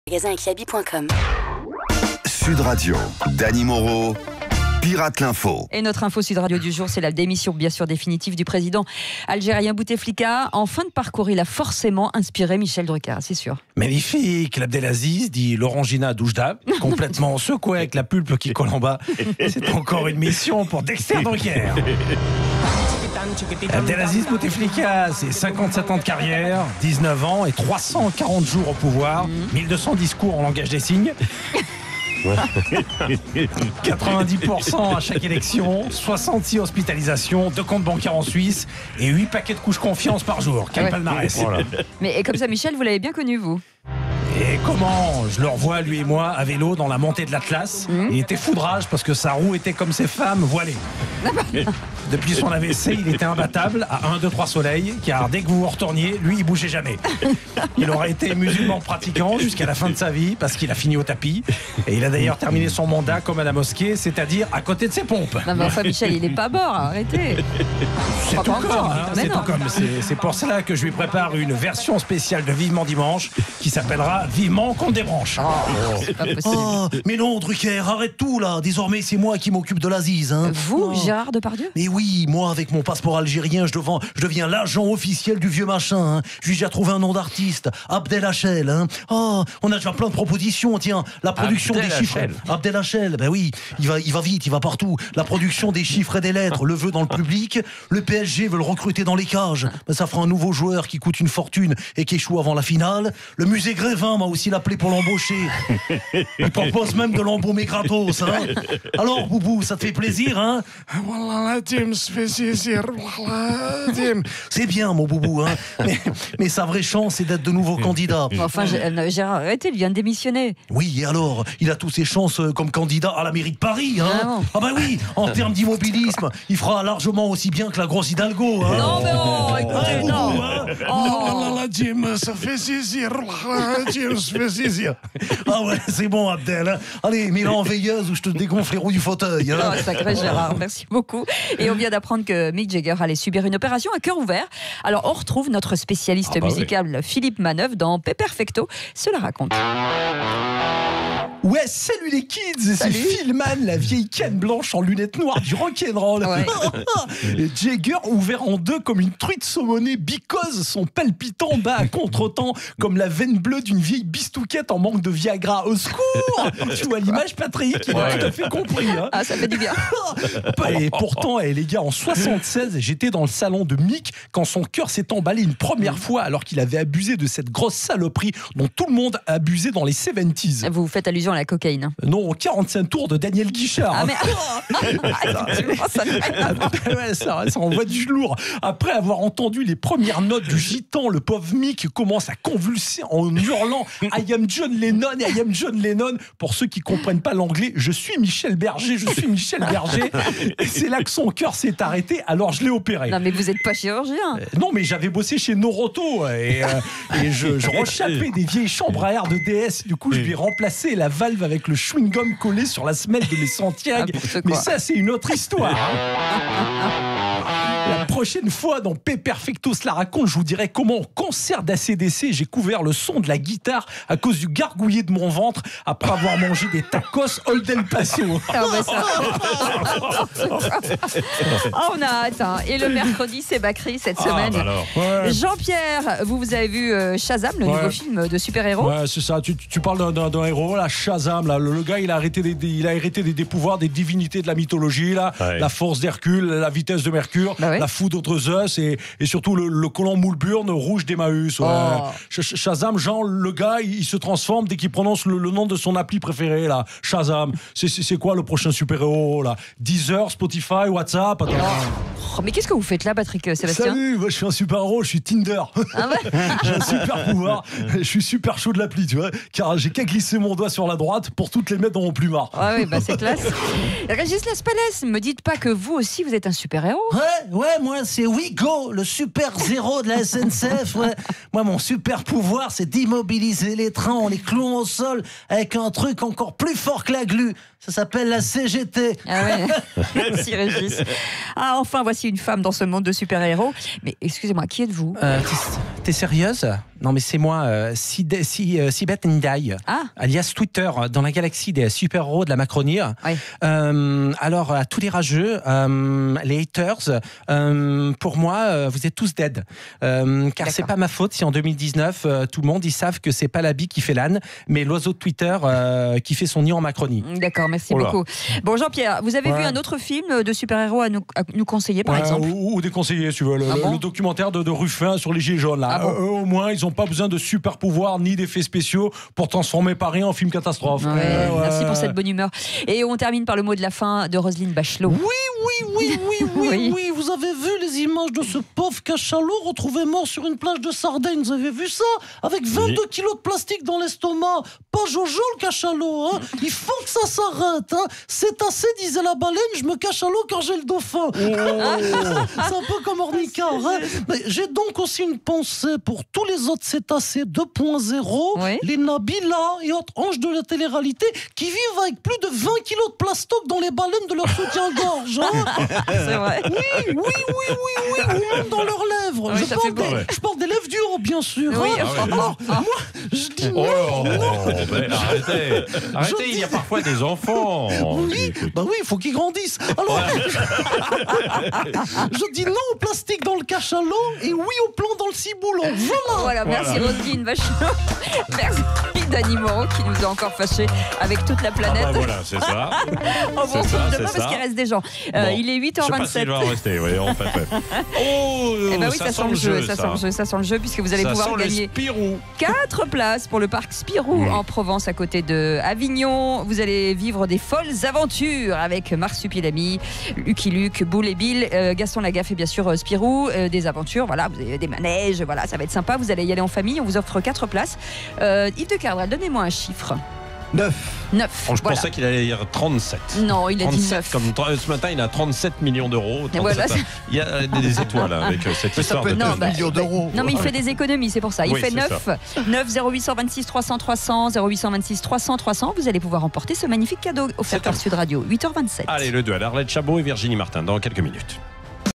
Magasin Kiabi.com. Sud Radio, Dany Moreau, Pirate l'info. Et notre info Sud Radio du jour, c'est la démission bien sûr définitive du président algérien Bouteflika. En fin de parcours, il a forcément inspiré Michel Drucker, c'est sûr. Magnifique, l'Abdelaziz, dit Laurent-Gina Doujda, complètement secoué avec la pulpe qui colle en bas. C'est encore une mission pour Dexter Drucker. Abdelaziz Bouteflika, c'est 57 ans de carrière, 19 ans et 340 jours au pouvoir, 1200 discours en langage des signes. 90% à chaque élection, 66 hospitalisations, 2 comptes bancaires en Suisse et 8 paquets de couches confiance par jour. Quel palmarès. Voilà. Mais et comme ça, Michel, vous l'avez bien connu, vous? Et comment je le revois, lui et moi, à vélo dans la montée de l'Atlas. Il était foudrage parce que sa roue était comme ses femmes voilées. Depuis son AVC, il était imbattable à 1, 2, 3 soleils, car dès que vous vous retourniez, lui, il bougeait jamais. Il aurait été musulman pratiquant jusqu'à la fin de sa vie parce qu'il a fini au tapis. Et il a d'ailleurs terminé son mandat comme à la mosquée, c'est-à-dire à côté de ses pompes. Non mais enfin, Michel, il est pas mort, arrêtez. C'est tout comme, c'est tout comme. C'est pour cela que je lui prépare une version spéciale de Vivement Dimanche qui s'appellera Vivement qu'on débranche. C'est pas possible. Oh, mais non, Drucker, arrête tout là. Désormais, c'est moi qui m'occupe de l'Aziz. Hein. Vous, Gérard Depardieu? Mais oui, moi, avec mon passeport algérien, je deviens l'agent officiel du vieux machin. Hein. J'ai déjà trouvé un nom d'artiste, Abdelhachel. Hein. Oh, on a déjà plein de propositions. Tiens, la production des chiffres. Abdelhachel, ben oui, il va vite, il va partout. La production des chiffres et des lettres le veut dans le public. Le PSG veut le recruter dans les cages. Ben, ça fera un nouveau joueur qui coûte une fortune et qui échoue avant la finale. Le musée Grévin m'a aussi l'appelé pour l'embaucher. Il propose même de l'embaumer gratos. Hein. Alors, Boubou, ça te fait plaisir, hein? C'est bien, mon Boubou, hein. Mais sa vraie chance, c'est d'être de nouveau candidat. Enfin, Gérard, arrêtez, il vient de démissionner. Oui, et alors, il a toutes ses chances comme candidat à la mairie de Paris, hein. Ah bah oui, en termes d'immobilisme, il fera largement aussi bien que la grosse Hidalgo, hein. Non, mais oh, écoutez, non. Boubou, hein. Jim, ça fait saisir. Jim, ça fait saisir. Ah ouais, c'est bon, Abdel. Hein. Allez, mets-la en veilleuse ou je te dégonfle les roues du fauteuil. Hein. Oh, sacré Gérard, merci beaucoup. Et on vient d'apprendre que Mick Jagger allait subir une opération à cœur ouvert. Alors on retrouve notre spécialiste musical Philippe Manœuvre dans Péperfecto. Cela raconte. Ouais, salut les kids, c'est Philman, la vieille canne blanche en lunettes noires du rock'n'roll. Ouais. Et Jagger ouvert en deux comme une truite saumonée because son palpitant bat à contre-temps comme la veine bleue d'une vieille bistouquette en manque de Viagra. Au secours. Tu vois l'image, Patrick? Il a tout à fait compris. Hein. Ah, ça fait du bien. Et pourtant, les gars, en 76, j'étais dans le salon de Mick quand son cœur s'est emballé une première fois alors qu'il avait abusé de cette grosse saloperie dont tout le monde a abusé dans les 70s. Vous faites allusion à la cocaïne? Non, 45 tours de Daniel Guichard. Ah, mais... ça envoie du lourd. Après avoir entendu les premières notes du gitan, le pauvre Mick commence à convulser en hurlant I am John Lennon et I am John Lennon. Pour ceux qui comprennent pas l'anglais, je suis Michel Berger. Et c'est là que son cœur s'est arrêté, alors je l'ai opéré. Non mais vous êtes pas chirurgien. Non mais j'avais bossé chez Noroto et je rechappais des vieilles chambres à air de DS. Du coup je lui ai remplacé la valve avec le chewing-gum collé sur la semelle de mes Santiago. Mais ça c'est une autre histoire. La prochaine fois dans Péperfecto cela raconte, je vous dirai comment en concert d'ACDC j'ai couvert le son de la guitare à cause du gargouillis de mon ventre après avoir mangé des tacos Old El Paso. Ah bah ça. On a hâte. Hein. Et le mercredi c'est Bakri cette semaine. Jean-Pierre, vous avez vu Shazam, le nouveau film de super-héros? Ouais, c'est ça. Tu parles d'un héros, là, Shazam. Là, le gars, il a hérité des pouvoirs des divinités de la mythologie, là, la force d'Hercule, la vitesse de Mercure, la foudre de Zeus et surtout le colon Moulburn rouge d'Emmaüs. Ouais. Shazam, Jean, le gars, il se transforme dès qu'il prononce le nom de son appli préféré, là. Shazam. C'est quoi le prochain super-héros, là? Deezer, Spotify, WhatsApp. Mais qu'est-ce que vous faites là, Patrick Sébastien? Salut, moi, je suis un super-héros, je suis Tinder. Ah ouais. J'ai un super pouvoir. Je suis super chaud de l'appli, tu vois. Car j'ai qu'à glisser mon doigt sur la droite pour toutes les mettre dans mon plumard. Ah oui, bah c'est classe. Régis Laspalès, me dites pas que vous aussi vous êtes un super-héros? Ouais, moi c'est Wigo, le super zéro de la SNCF. Ouais. Moi mon super pouvoir c'est d'immobiliser les trains en les clouant au sol avec un truc encore plus fort que la glu. Ça s'appelle la CGT. Ah ouais. Merci Régis. Ah enfin voici une femme dans ce monde de super-héros. Mais excusez-moi, qui êtes-vous? t'es sérieuse? Non, mais c'est moi, Sibeth Ndiaye, alias Twitter, dans la galaxie des super-héros de la Macronie. Oui. Alors, à tous les rageux, les haters, pour moi, vous êtes tous dead. Car c'est pas ma faute si en 2019, tout le monde, ils savent que c'est pas la bille qui fait l'âne, mais l'oiseau de Twitter qui fait son nid en Macronie. D'accord, merci beaucoup. Bon, Jean-Pierre, vous avez vu un autre film de super-héros à nous conseiller, par exemple? Ou déconseiller, si tu veux. Le documentaire de Ruffin sur les Gilets jaunes. Là. Eux, au moins, ils n'ont pas besoin de super pouvoirs ni d'effets spéciaux pour transformer Paris en film catastrophe. Merci pour cette bonne humeur. Et on termine par le mot de la fin de Roselyne Bachelot. Oui, vous avez vu les images de ce pauvre cachalot retrouvé mort sur une plage de Sardaigne, vous avez vu ça? Avec 22 kilos de plastique dans l'estomac. Pas Jojo le cachalot, hein. Il faut que ça s'arrête, hein. C'est assez, disait la baleine, je me cache à l'eau quand j'ai le dauphin. C'est un peu comme Ornicard, hein. Mais j'ai donc aussi une pensée pour tous les autres cétacés 2.0, les Nabila et autres anges de la télé-réalité qui vivent avec plus de 20 kilos de plastoc dans les baleines de leur soutien-gorge, hein. C'est vrai. Oui, ou même dans leurs lèvres. Je parle des lèvres dures, bien sûr. Oui, moi, je dis non. Arrêtez, il y a parfois des enfants. Oui, il faut qu'ils grandissent. Alors, je dis non au plastique dans le cachalot et oui au plan dans le ciboulot. Voilà, merci Roselyne Bachelot. Merci Dany Moreau qui nous a encore fâchés avec toute la planète. Voilà, c'est ça. On vous retrouve demain parce qu'il reste des gens. Il est 8h27. Je sais pas s'il va rester, oui, en fait. Ça sent le jeu, ça sent le jeu puisque vous allez pouvoir gagner 4 places pour le parc Spirou en Provence à côté de Avignon. Vous allez vivre des folles aventures avec Marsupilami, Lucky Luke, Boule et Bill, Gaston Lagaffe et bien sûr Spirou. Des aventures, voilà, vous avez des manèges, voilà, ça va être sympa. Vous allez y aller en famille, on vous offre 4 places. Yves de Cardrel, donnez-moi un chiffre. 9. Je voilà. pensais qu'il allait dire 37. Non, il a 37, dit 9. Comme ce matin, il a 37 millions d'euros. Voilà, il y a des étoiles avec cette histoire de 9 millions d'euros. Non, mais il fait des économies, c'est pour ça. Il fait 9. 9 0826 300 300 0826 300 300. Vous allez pouvoir emporter ce magnifique cadeau offert par Sud Radio. 8h27. Allez, le duel. Arlette Chabot et Virginie Martin dans quelques minutes.